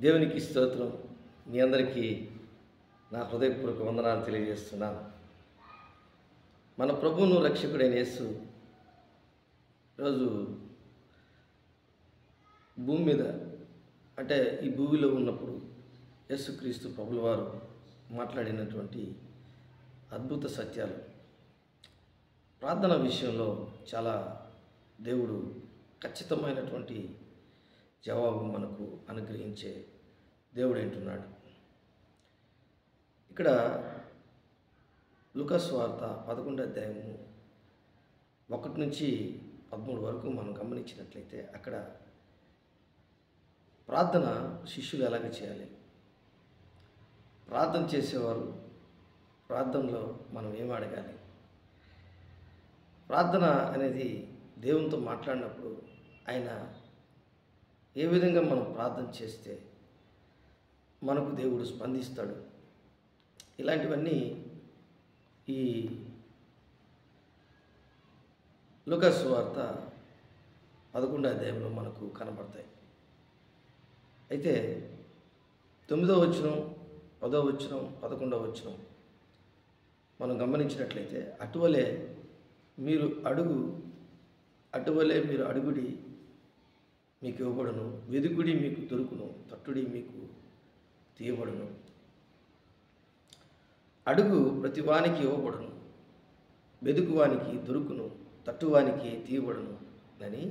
దేవునికి స్తోత్రం. మీ అందరికీ నా హృదయపూర్వక వందనాలు తెలియజేస్తున్నాను. మన ప్రభువును రక్షకుడైన యేసు రోజు భూమి మీద అంటే ఈ భూమిలో ఉన్నప్పుడు యేసుక్రీస్తు ప్రభుల వారు మాట్లాడినటువంటి అద్భుత సత్యాలు, ప్రార్థన విషయంలో చాలా దేవుడు ఖచ్చితమైనటువంటి జవాబు మనకు అనుగ్రహించే దేవుడు అంటున్నాడు. ఇక్కడ లూకా సువార్త 11వ అధ్యాయము 1 నుంచి 13 వరకు మనం గమనించినట్లయితే అక్కడ ప్రార్థన శిష్యులు ఎలాగ చేయాలి, ప్రార్థన చేసేవారు ప్రార్థనలో మనం ఏం అడగాలి, ప్రార్థన అనేది దేవునితో మాట్లాడినప్పుడు ఆయన ఏ విధంగా మనం ప్రార్థన చేస్తే మనకు దేవుడు స్పందిస్తాడు, ఇలాంటివన్నీ ఈ లూకా సువార్త 11వ అధ్యాయంలో మనకు కనబడతాయి. అయితే 9వ వచనం, 10వ వచనం, 11వ వచనం మనం గమనించినట్లయితే అటువలే మీరు అడుగుడి మీకు ఇవ్వబడును, వెదుకుడి మీకు దొరుకును, తట్టుడి మీకు తీయబడును. అడుగు ప్రతివానికి ఇవ్వబడును, వెదుకువానికి దొరుకును, తట్టువానికి తీయబడును అని,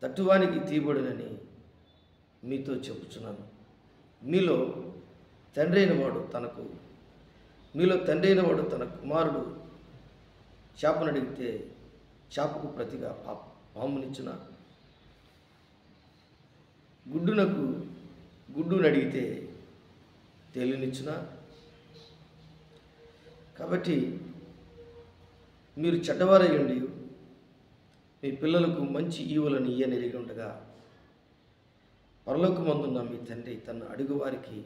తట్టువానికి తీయబడునని మీతో చెప్పుచున్నాను. మీలో తండ్రి అయిన వాడు తన కుమారుడు చేపను అడిగితే చేపకు ప్రతిగా పామునిచ్చున, గుడ్డును అడిగితే తేలినిచ్చునా? కాబట్టి మీరు చెడ్డవారయ్యుండి మీ పిల్లలకు మంచి ఈవులను ఇయ్యనెరిగి ఉండగా పరలోకమందున్న మీ తండ్రి తన అడుగువారికి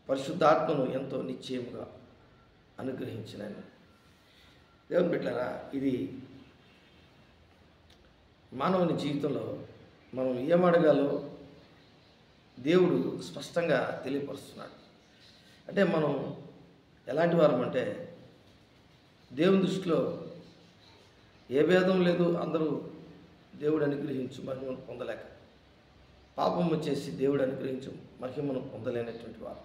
పరిశుద్ధాత్మను ఎంతో నిశ్చయముగా అనుగ్రహించినాను. దేవుని బిడ్డలారా, ఇది మానవుని జీవితంలో మనం ఏమడగాలో దేవుడు స్పష్టంగా తెలియపరుస్తున్నాడు. అంటే మనం ఎలాంటి వారం అంటే దేవుని దృష్టిలో ఏ భేదం లేదు, అందరూ దేవుడు అనుగ్రహించు మహిమను పొందలేక, పాపము చేసి దేవుడు అనుగ్రహించు మహిమను పొందలేనటువంటి వారు.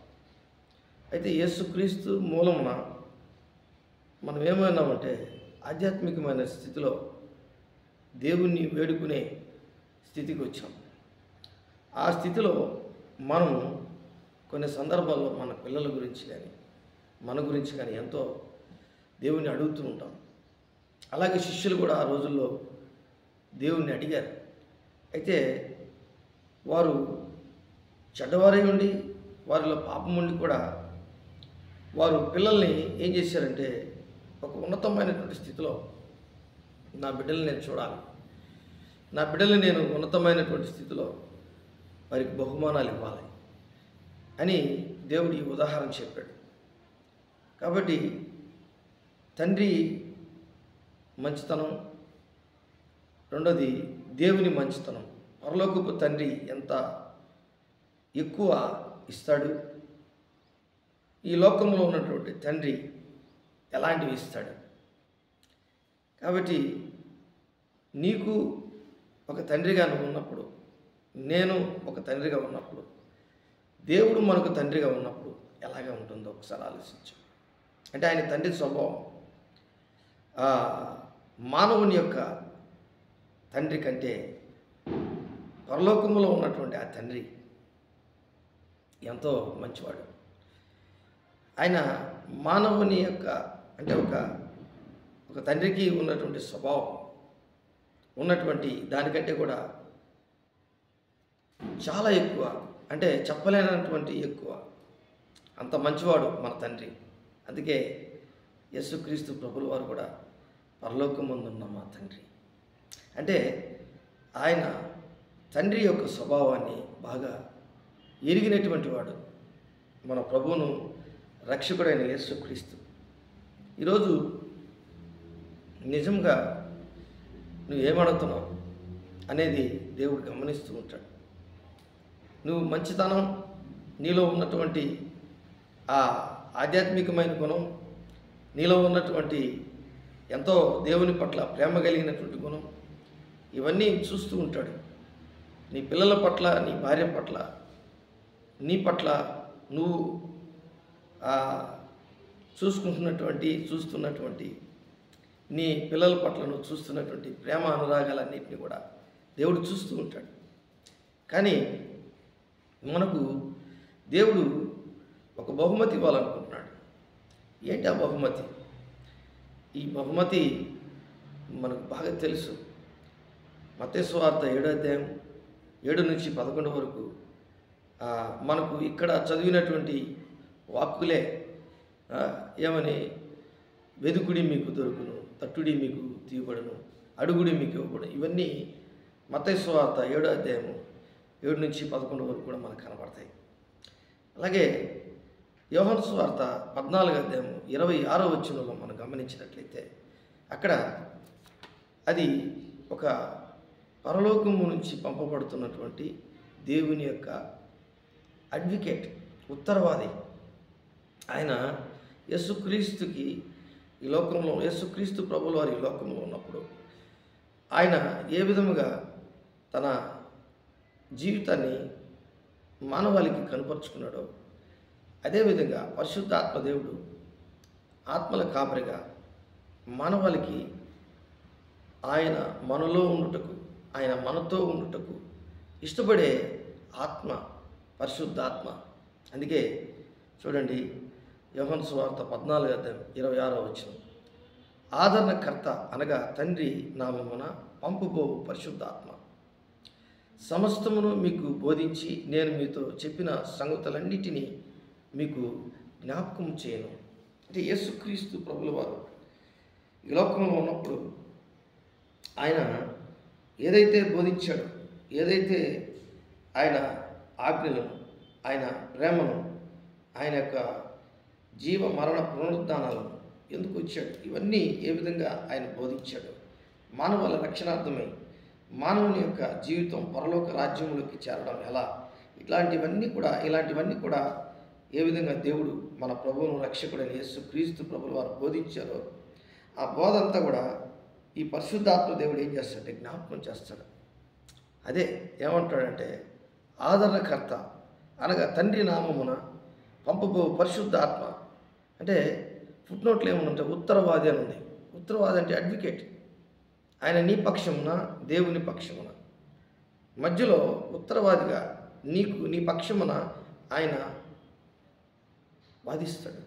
అయితే యేసుక్రీస్తు మూలమున మనం ఏమైనామంటే ఆధ్యాత్మికమైన స్థితిలో దేవుణ్ణి వేడుకునే స్థితికి వచ్చాం. ఆ స్థితిలో మనం కొన్ని సందర్భాల్లో మన పిల్లల గురించి కానీ మన గురించి కానీ ఎంతో దేవుణ్ణి అడుగుతూ ఉంటాం. అలాగే శిష్యులు కూడా ఆ రోజుల్లో దేవుణ్ణి అడిగారు. అయితే వారు చెడ్డవారై ఉండి వారిలో పాపం ఉండి కూడా వారు పిల్లల్ని ఏం చేశారంటే ఒక ఉన్నతమైనటువంటి స్థితిలో నా బిడ్డల్ని నేను చూడాలి, నా బిడ్డల్ని నేను ఉన్నతమైనటువంటి స్థితిలో వారికి బహుమానాలు ఇవ్వాలి అని దేవుడు ఈ ఉదాహరణ చెప్పాడు. కాబట్టి తండ్రి మంచితనం, రెండోది దేవుని మంచితనం. పరలోకపు తండ్రి ఎంత ఎక్కువ ఇస్తాడు, ఈ లోకంలో ఉన్నటువంటి తండ్రి ఎలాంటివి ఇస్తాడు. కాబట్టి నీకు ఒక తండ్రిగా నువ్వు ఉన్నప్పుడు, నేను ఒక తండ్రిగా ఉన్నప్పుడు, దేవుడు మనకు తండ్రిగా ఉన్నప్పుడు ఎలాగా ఉంటుందో ఒకసారి ఆలోచించు. అంటే ఆయన తండ్రి స్వభావం మానవుని యొక్క తండ్రి కంటే పరలోకములో ఉన్నటువంటి ఆ తండ్రి ఎంతో మంచివాడు. ఆయన మానవుని యొక్క అంటే ఒక తండ్రికి ఉన్నటువంటి స్వభావం ఉన్నటువంటి దానికంటే కూడా చాలా ఎక్కువ, అంటే చెప్పలేనటువంటి ఎక్కువ, అంత మంచివాడు మన తండ్రి. అందుకే యేసుక్రీస్తు ప్రభుల వారు కూడా పరలోకమందున్న మా తండ్రి అంటే ఆయన తండ్రి యొక్క స్వభావాన్ని బాగా ఎరిగినటువంటి వాడు మన ప్రభువును రక్షకుడైన యేసుక్రీస్తు. ఈరోజు నిజంగా నువ్వు ఏమడుగుతున్నావు? అనేది దేవుడు గమనిస్తూ ఉంటాడు. నువ్వు మంచితనం, నీలో ఉన్నటువంటి ఆ ఆధ్యాత్మికమైన గుణం, నీలో ఉన్నటువంటి ఎంతో దేవుని పట్ల ప్రేమ కలిగినటువంటి గుణం, ఇవన్నీ చూస్తూ ఉంటాడు. నీ పిల్లల పట్ల, నీ భార్య పట్ల, నీ పట్ల నువ్వు చూస్తున్నటువంటి నీ పిల్లల పట్ల నువ్వు చూస్తున్నటువంటి ప్రేమ అనురాగాలన్నింటినీ కూడా దేవుడు చూస్తూ ఉంటాడు. కానీ మనకు దేవుడు ఒక బహుమతి ఇవ్వాలనుకుంటున్నాడు. ఏంటి ఆ బహుమతి? ఈ బహుమతి మనకు బాగా తెలుసు. మత్తయి సువార్త 7వ అధ్యాయం 7 నుంచి 11 వరకు మనకు ఇక్కడ చదివినటువంటి వాక్కులే ఏమని, వెదుకుడి మీకు దొరుకును, తట్టుడి మీకు తీయబడును, అడుగుడి మీకు ఇవ్వబడును. ఇవన్నీ మత్తయి సువార్త 7వ అధ్యాయం 7 నుంచి 11 వరకు కూడా మనకు కనబడతాయి. అలాగే యోహాను సువార్త 14వ అధ్యాయం 26వ వచనంలో మనం గమనించినట్లయితే అక్కడ అది ఒక పరలోకము నుంచి పంపబడుతున్నటువంటి దేవుని యొక్క అడ్వకేట్, ఉత్తరవాది. ఆయన యేసుక్రీస్తుకి ఈ లోకంలో, యేసుక్రీస్తు ప్రభుల వారి ఈ లోకంలో ఉన్నప్పుడు ఆయన ఏ విధముగా తన జీవితాన్ని మానవాళికి కనపరుచుకున్నాడో, అదేవిధంగా పరిశుద్ధాత్మ దేవుడు ఆత్మల కాపరిగా మానవాళికి ఆయన మనలో ఉండుటకు, ఆయన మనతో ఉండుటకు ఇష్టపడే ఆత్మ పరిశుద్ధాత్మ. అందుకే చూడండి, యోహాను సువార్త 14వ అధ్యాయం 26వ వచనం, ఆదరణకర్త అనగా తండ్రి నామమున పంపుబో పరిశుద్ధాత్మ సమస్తమును మీకు బోధించి నేను మీతో చెప్పిన సంగతులన్నిటినీ మీకు జ్ఞాపకం చేయను. అంటే యేసుక్రీస్తు ప్రభుల వారు ఈ లోకంలో ఉన్నప్పుడు ఆయన ఏదైతే బోధించాడో, ఏదైతే ఆయన ఆజ్ఞలను, ఆయన ప్రేమను, ఆయన యొక్క జీవ మరణ పునరుద్ధానాలను ఎందుకు వచ్చాడు, ఇవన్నీ ఏ విధంగా ఆయన బోధించాడు, మానవుల రక్షణార్థమై మానవుని యొక్క జీవితం పరలోక రాజ్యంలోకి చేరడం ఎలా, ఇలాంటివన్నీ కూడా ఏ విధంగా దేవుడు మన ప్రభువును రక్షకుడైన యేసుక్రీస్తు ప్రభుల వారు బోధించారో, ఆ బోధ అంతా కూడా ఈ పరిశుద్ధాత్మ దేవుడు ఏం చేస్తాడంటే జ్ఞాపకం చేస్తాడు. అదే ఏమంటాడంటే ఆదరణకర్త అనగా తండ్రి నామమున పంపబో పరిశుద్ధాత్మ. అంటే ఫుట్నోట్లు ఏముందంటే ఉత్తరవాది అని ఉంది. ఉత్తరవాది అంటే అడ్వకేట్. ఆయన నీ పక్షమున, దేవుని పక్షమున, మధ్యలో ఉత్తరవాదిగా నీ పక్షమున ఆయన వాదిస్తాడు,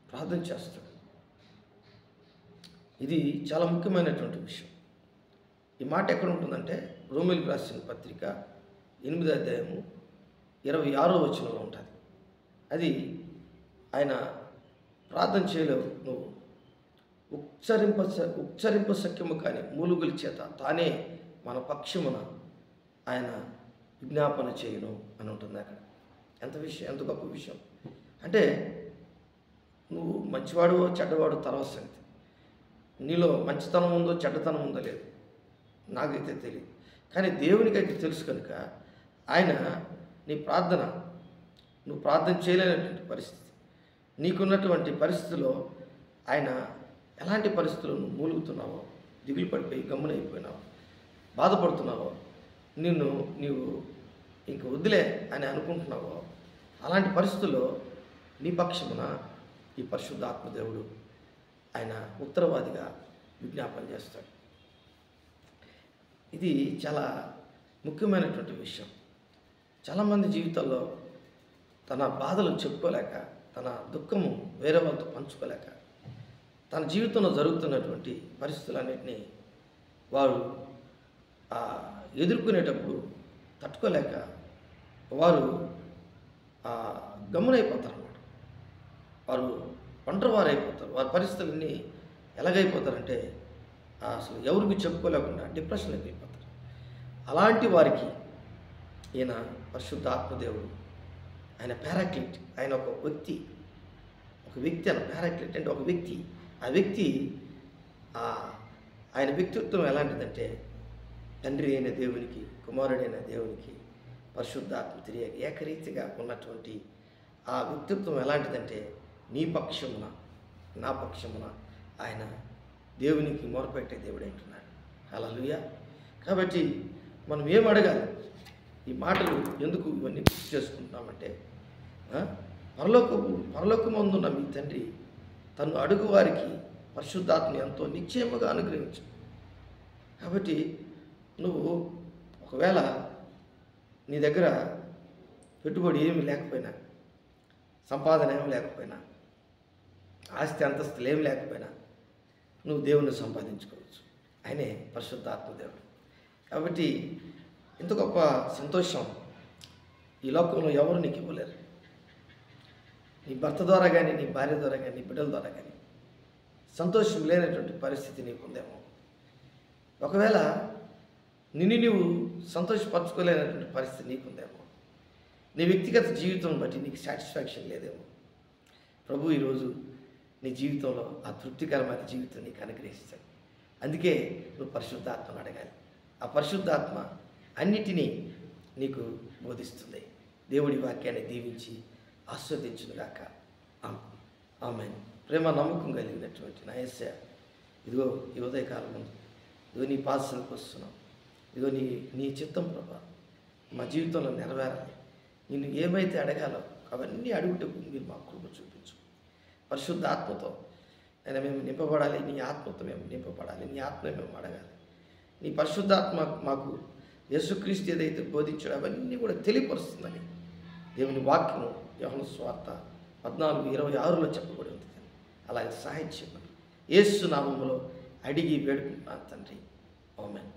ప్రార్థన చేస్తాడు. ఇది చాలా ముఖ్యమైనటువంటి విషయం. ఈ మాట ఎక్కడ ఉంటుందంటే రోమీయులకు రాసిన పత్రిక 8వ అధ్యాయము 26వ వచనంలో ఉంటుంది. అది ఆయన ప్రార్థన చేయలేవు, నువ్వు ఉచ్చరింప సఖ్యము కానీ మూలుగుల చేత తానే మన పక్షమున ఆయన విజ్ఞాపన చేయను అని ఉంటుంది అక్కడ. ఎంత గొప్ప విషయం అంటే, నువ్వు మంచివాడు చెడ్డవాడు తర్వాత సంగతి, నీలో మంచితనం ఉందో చెడ్డతనం ఉందో లేదు నాకైతే తెలియదు, కానీ దేవునికైతే తెలుసు. కనుక ఆయన నీ ప్రార్థన, నువ్వు ప్రార్థన చేయలేనటువంటి పరిస్థితి, నీకున్నటువంటి పరిస్థితిలో ఆయన ఎలాంటి పరిస్థితుల్లో నువ్వు మూలుగుతున్నావో, దిగులు పడిపోయి గమ్మునైపోయినావు, బాధపడుతున్నావో, నీవు ఇంక వద్దులే అని అనుకుంటున్నావో, అలాంటి పరిస్థితుల్లో నీ పక్షమున ఈ పరిశుద్ధాత్మ దేవుడు ఆయన ఉత్తరవాదిగా విజ్ఞాపన చేస్తాడు. ఇది చాలా ముఖ్యమైనటువంటి విషయం. చాలామంది జీవితాల్లో తన బాధలు చెప్పుకోలేక, తన దుఃఖము వేరే వాళ్ళతో పంచుకోలేక, తన జీవితంలో జరుగుతున్నటువంటి పరిస్థితులన్నింటినీ వారు ఎదుర్కొనేటప్పుడు తట్టుకోలేక వారు గమ్మునైపోతారు అన్నమాట. వారు ఒంటరివారు అయిపోతారు. వారి పరిస్థితులన్నీ ఎలాగైపోతారంటే అసలు ఎవరికి చెప్పుకోలేకుండా డిప్రెషన్లోకి అయిపోతారు. అలాంటి వారికి ఈయన పరిశుద్ధ ఆత్మదేవుడు, ఆయన పారాక్లిట్, ఆయన ఒక వ్యక్తి అని. పారాక్లిట్ అంటే ఒక వ్యక్తి. ఆ వ్యక్తి ఆయన వ్యక్తిత్వం ఎలాంటిదంటే తండ్రి అయిన దేవునికి, కుమారుడైన దేవునికి, పరిశుద్ధాత్మ తిరిగి ఏకరీతిగా ఉన్నటువంటి ఆ వ్యక్తిత్వం ఎలాంటిదంటే నీ పక్షమున నా పక్షమున ఆయన దేవునికి మొరపెట్టే దేవుడు అంటున్నాడు. హల్లెలూయా. కాబట్టి మనం ఏం అడగాలి? ఈ మాటలు ఎందుకు ఇవన్నీ గుర్తు చేసుకుంటున్నామంటే పరలోకమందున్న మీ తండ్రి తను అడుగు వారికి పరిశుద్ధాత్మని ఎంతో నిశ్చయముగా అనుగ్రహించు. కాబట్టి నువ్వు ఒకవేళ నీ దగ్గర పెట్టుబడి ఏమి లేకపోయినా, సంపాదన ఏమి లేకపోయినా, ఆస్తి అంతస్తులు ఏమి లేకపోయినా నువ్వు దేవుణ్ణి సంపాదించుకోవచ్చు. ఆయనే పరిశుద్ధాత్మ దేవుడు. కాబట్టి ఇంత గొప్ప సంతోషం ఈ లోకంలో ఎవరు నీకు ఇవ్వలేరు. నీ భర్త ద్వారా కానీ, నీ భార్య ద్వారా కానీ, నీ బిడ్డల ద్వారా కానీ సంతోషం లేనటువంటి పరిస్థితి నీకుందేమో. ఒకవేళ నిన్ను నువ్వు సంతోషపరచుకోలేనటువంటి పరిస్థితి నీకుందేమో. నీ వ్యక్తిగత జీవితం బట్టి నీకు సాటిస్ఫాక్షన్ లేదేమో. ప్రభు ఈరోజు నీ జీవితంలో ఆ తృప్తికరమైన జీవితం నీకు అనుగ్రహిస్తాడు. అందుకే నువ్వు పరిశుద్ధాత్మను అడగాలి. ఆ పరిశుద్ధాత్మ అన్నిటినీ నీకు బోధిస్తుంది. దేవుడి వాక్యాన్ని దీవించి ఆస్వాదించునుగాక. ఆమేన్. ప్రేమ నమ్మకం కలిగినటువంటి నా యేసయ్య, ఇదిగో ఈ ఉదయకాలం ముందు ఇదిగో నీ పాదసలకు వస్తున్నాం. ఇదిగో నీ చిత్తం ప్రభా మా జీవితంలో నెరవేరాలి. నిన్ను ఏమైతే అడగాలో అవన్నీ అడుగుటకు మీరు మా కృప చూపించు. పరిశుద్ధ ఆత్మతో నేను మేము నింపబడాలి. నీ ఆత్మతో మేము నింపబడాలి. నీ ఆత్మ మేము అడగాలి. నీ పరిశుద్ధాత్మ మాకు యేసుక్రీస్తు ఏదైతే బోధించాడో అవన్నీ కూడా తెలియపరుస్తుందని దేవుని వాక్యము యోహాను సువార్త 14:26లో చెప్పబడి ఉంది. అలాగే సహాయం చేయమని యేసు నామములో అడిగి వేడుకుంటున్నాను తండ్రి. ఆమేన్.